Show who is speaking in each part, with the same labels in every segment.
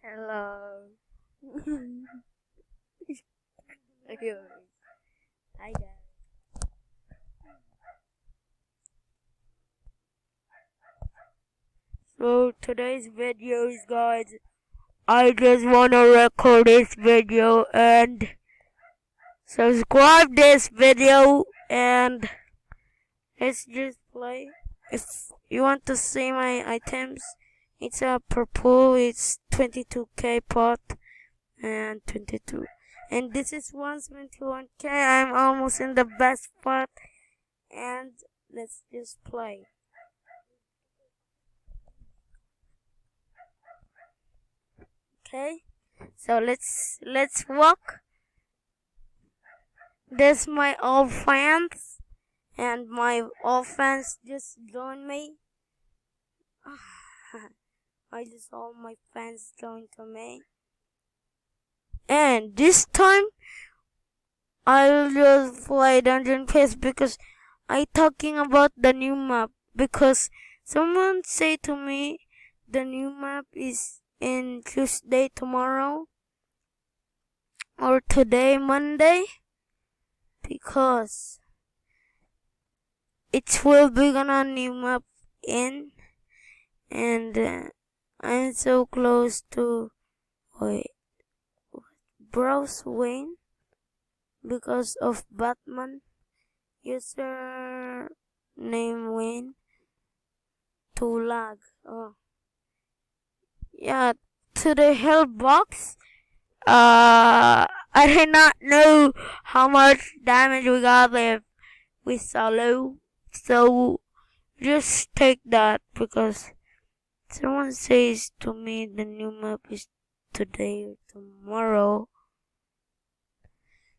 Speaker 1: Hello. Okay. Hi guys. So today's video is guys, I just wanna record this video and subscribe this video and let's just play. If you want to see my items, it's a purple, it's 22k pot and 22. And this is 171k. I'm almost in the best spot. And let's just play. Okay, so let's walk. There's my old fans, and my old fans just joined me. I just saw my fans join to me, and this time I'll just play Dungeon Quest because I talking about the new map because someone say to me the new map is in Tuesday tomorrow or today Monday because it will be gonna new map in and I'm so close to Bruce Wayne because of Batman user name Wayne to lag. Oh yeah, to the health box. I did not know how much damage we got if we solo. So just take that because someone says to me the new map is today or tomorrow.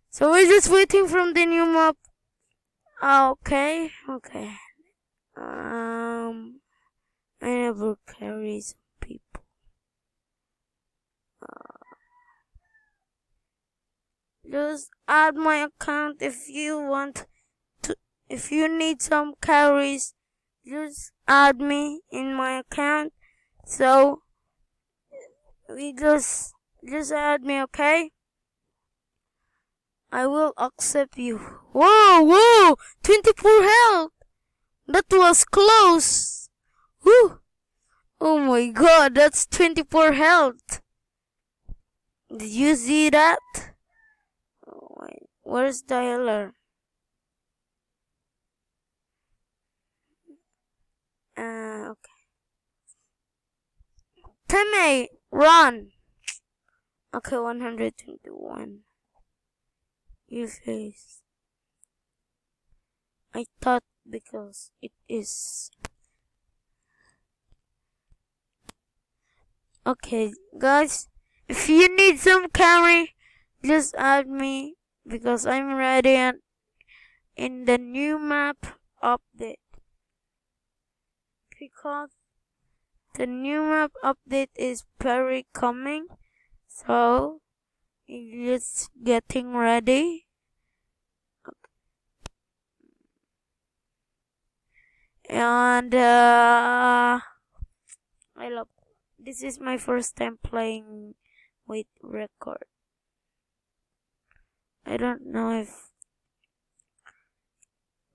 Speaker 1: So we're just waiting from the new map. Okay. I never carry some people. Just add my account if you want to. If you need some carries, just add me in my account. So we just add me, okay? I will accept you. Whoa! 24 health. That was close. Whew. Oh my god, that's 24 health. Did you see that? Oh, wait. Where's the healer? Okay. Timmy, run! Okay, 121. You face. I thought because it is. Okay, guys, if you need some carry, just add me because I'm ready in the new map update. Because the new map update is very coming, so it's getting ready. And I love. This is my first time playing with record. I don't know if,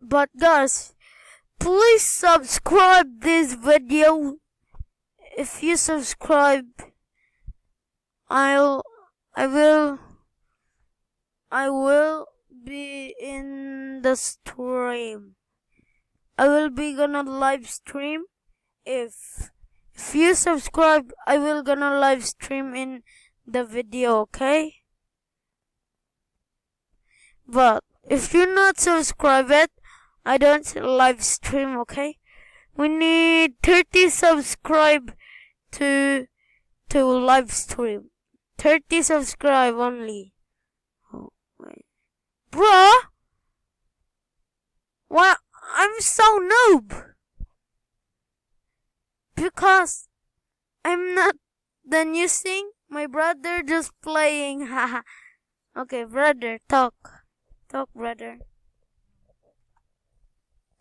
Speaker 1: but guys, please subscribe this video. If you subscribe, I will be in the stream. I will be gonna live stream. If you subscribe, I will gonna live stream in the video, okay? But if you not subscribe it, I don't live stream, okay? We need 30 subscribe to live stream. 30 subscribe only. Oh, wait. Bruh! What? I'm so noob! Because I'm not done using my brother just playing. Haha. Okay, brother, talk. Talk, brother.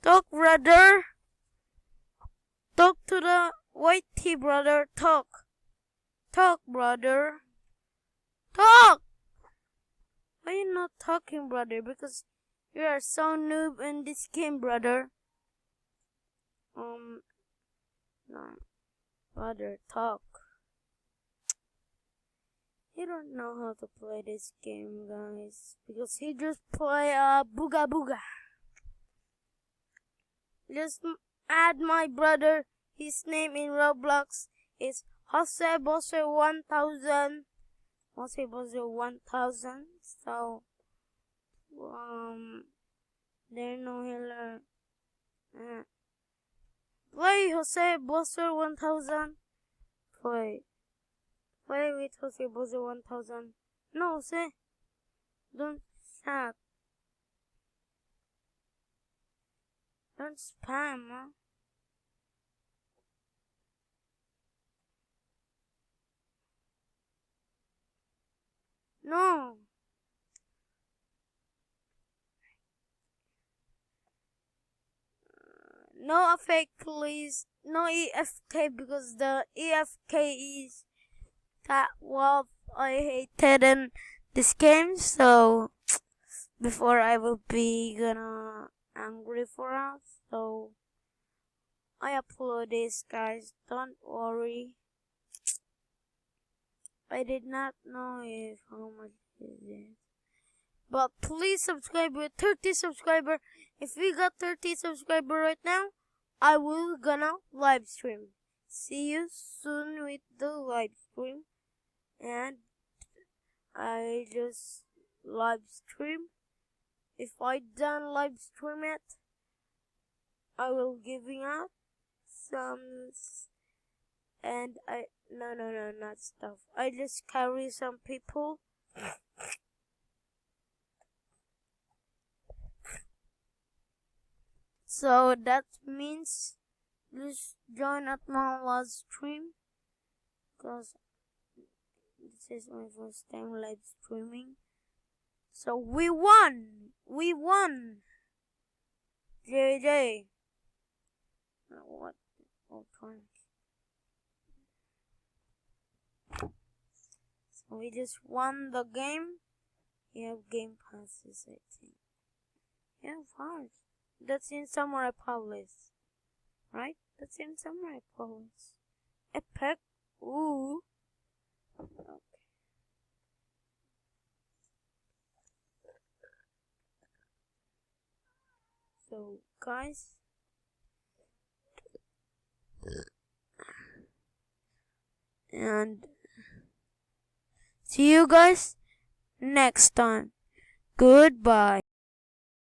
Speaker 1: Talk, brother. Talk to the white tea, brother. Talk. Talk, brother. Talk! Why are you not talking, brother? Because you are so noob in this game, brother. No. Brother, talk. He don't know how to play this game, guys. Because he just play Booga Booga. Just add my brother. His name in Roblox is Jose Bosser 1000. Jose Bosser 1000. So, there no healer. Play Jose Bosser 1000. Play with Jose Bosser 1000. No, Jose. Don't chat. Don't spam, huh? No. No effect, please. No EFK because the EFK is that what I hated in this game. So before I will be gonna angry for us. So I upload this, guys. Don't worry. I did not know if how much is it. But please subscribe with 30 subscriber. If we got 30 subscriber right now, I will gonna live stream. See you soon with the live stream. And I just live stream. If I done live stream it, I will giving out some and no not stuff. I just carry some people. So that means just join at my live stream because this is my first time live streaming. So we won! We won! JJ. What? Oh, time. So we just won the game. You have game passes, I think. Yeah, of course. That's in Samurai Palace. Right? That's in Samurai Palace. Epic. Ooh. Okay. So, guys. And see you guys next time. Goodbye.